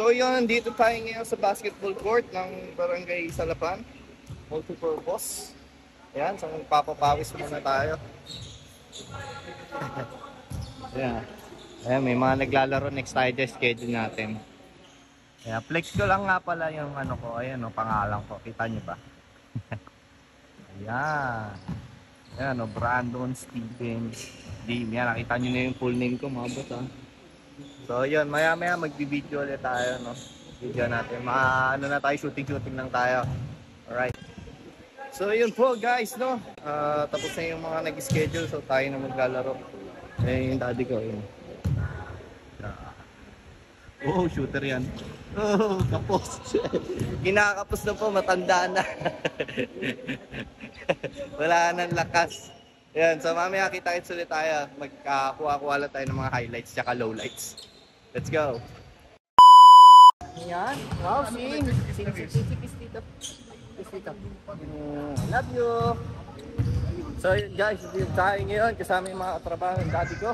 So yun, dito tayo ngayon sa basketball court ng Barangay Salapan. Multipurpose. Ayan, so magpapapawis muna tayo. Ayan. Ayan, may mga naglalaro next tayo sa schedule natin. Ayan, flex ko lang nga pala yung ano ko. Ayan o, pangalan ko. Kita nyo ba? Ayan. Ayan o, Brandon Stevens Dim. Yan, nakita nyo na yung full name ko mga boss ha. So yun, maya magbibideo ulit tayo, no? Video natin, ano na tayo, shooting lang tayo. Alright. So yun po guys, no? Tapos na yung mga nag-schedule, so tayo na maglalaro. Eh, yung daddy ko, yun. Oh, shooter yan. Oh, kapos. Kinakapos na po, matanda na. Wala nang lakas. Yan, so mamaya kita-kits ulit tayo. Magkakuha-kuha lang tayo ng mga highlights tsaka lowlights. Let's go! Yan. Wow, sing kiss dito. Kiss dito. Love you! So yun guys, dito tayo ngayon kasama yung mga katrabaho ng daddy ko.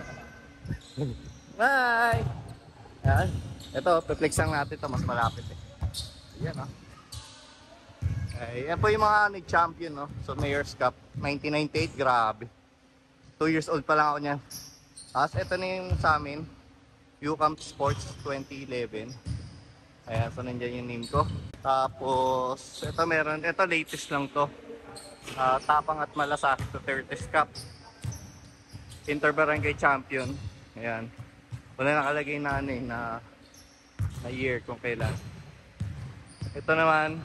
Bye! Yan. Ito, pe-flex lang natin ito. Mas malapit eh. Yan o. Yan po yung mga nag-champion, no? So Mayor's Cup 1998, grabe. 2 years old pa lang ako niyan. Tapos ito na yung sa amin, UCamp Sports 2011. Ayan, so nandiyan yung name ko. Tapos ito meron, ito latest lang to. Tapang at Malasakit to 30th Cup. Inter-barangay champion. Ayan. Wala nakalagay na ano eh, na year kung kailan. Ito naman,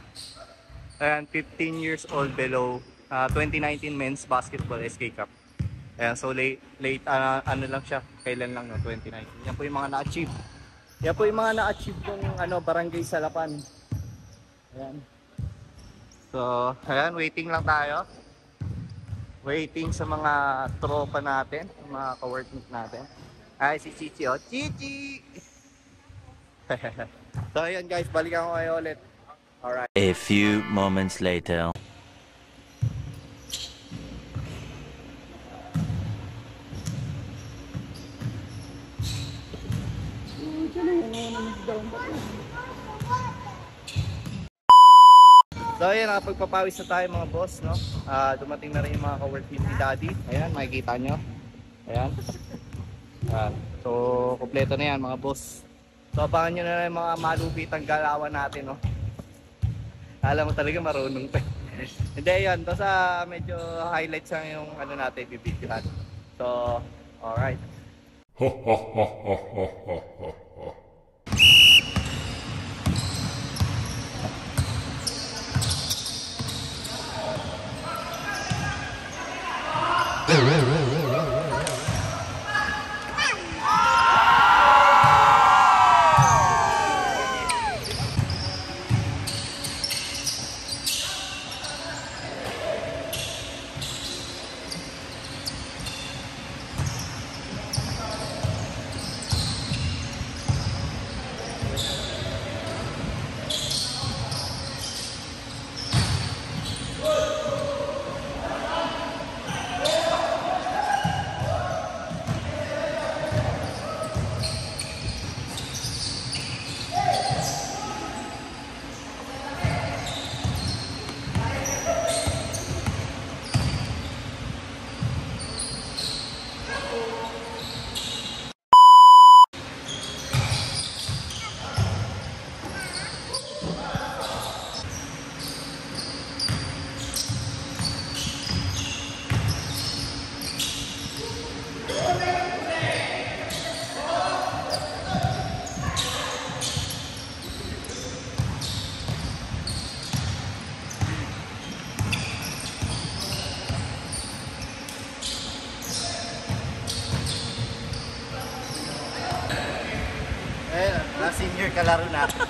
ayan, 15 years old below, 2019 men's basketball SK Cup. Ayan, so late ano lang siya, kailan lang no, 2019. Yan po yung mga na-achieve. Yan po yung mga na-achieve ng ano, Barangay Salapan. Ayan. So, ayan, waiting lang tayo. Waiting sa mga tropa natin, mga ka-workmate natin. Ay, si Chichi, oh. Chichi! So, ayan guys, balikan ko kayo ulit. Alright. A few moments later. So ayan, nakapagpapawis na tayo mga boss, no? Dumating na rin yung mga ka-workmate ni daddy. Ayan, makikita nyo. Ayan. Ayan. So, kompleto na yan mga boss. So, abangan nyo na rin yung mga malupitang galawan natin, no? Alam mo talaga marunong pa. Hindi, yun. Tapos medyo highlights lang yung ano natin, bibidyohan. So, alright. Senior kalaro natin.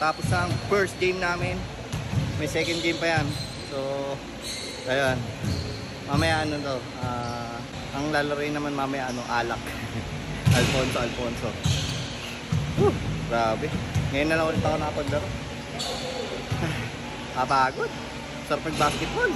kakatapos ng first game namin. May second game pa yan. So, ayun. Mamaya ano to, ang lalaroin naman mamaya alak. Alfonso. Grabe. Ngayon na lang ulit ako nakapaglaro. Kapagod. Sarap mag-basketball.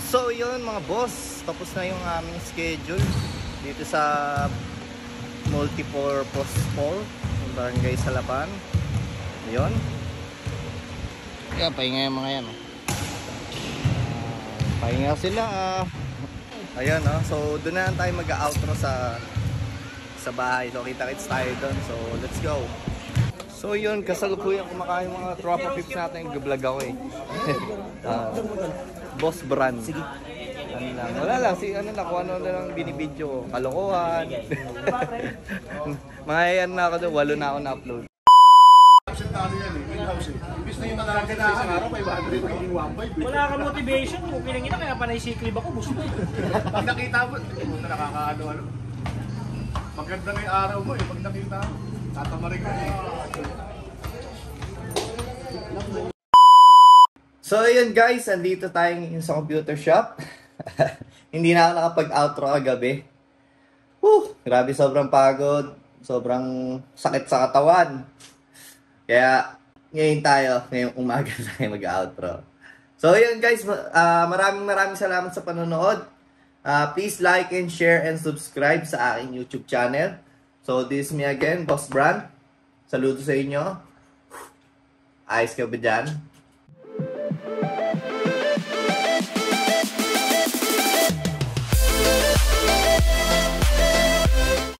So yun mga boss, tapos na yung aming schedule dito sa multipurpose hall ng Barangay Salapan. Yun. Kaya pahinga yung mga yan. Pahinga sila. Ayan so doon na tayo mag-outro sa bahay. So kita-kits tayo doon. So let's go. So yun, kasalukuyan kumakain mga tropa pips natin. Gablag ako eh. Boss Brand. Sige. Ano lang. Wala lang. Kung ano na lang binibidyo. Kalokohan. Mga yan na ako doon. 8 na ako na-upload. Wala kang motivation. Kung pinangita, kaya panay-siklib ako. Gusto. Pag nakita mo, nakakaano-ano. Maganda na yung araw mo eh. Pag nakita mo, tatamarin ka. So ayun guys, andito tayo ngayon sa computer shop. Hindi na ako nakapag-outro kagabi. Grabe, sobrang pagod. Sobrang sakit sa katawan. Kaya ngayong umaga tayo mag-outro. So ayun guys, maraming salamat sa panonood. Please like and share and subscribe sa aking YouTube channel. So this is me again, Boss Brand. Saludo sa inyo. Ayos ka ba dyan?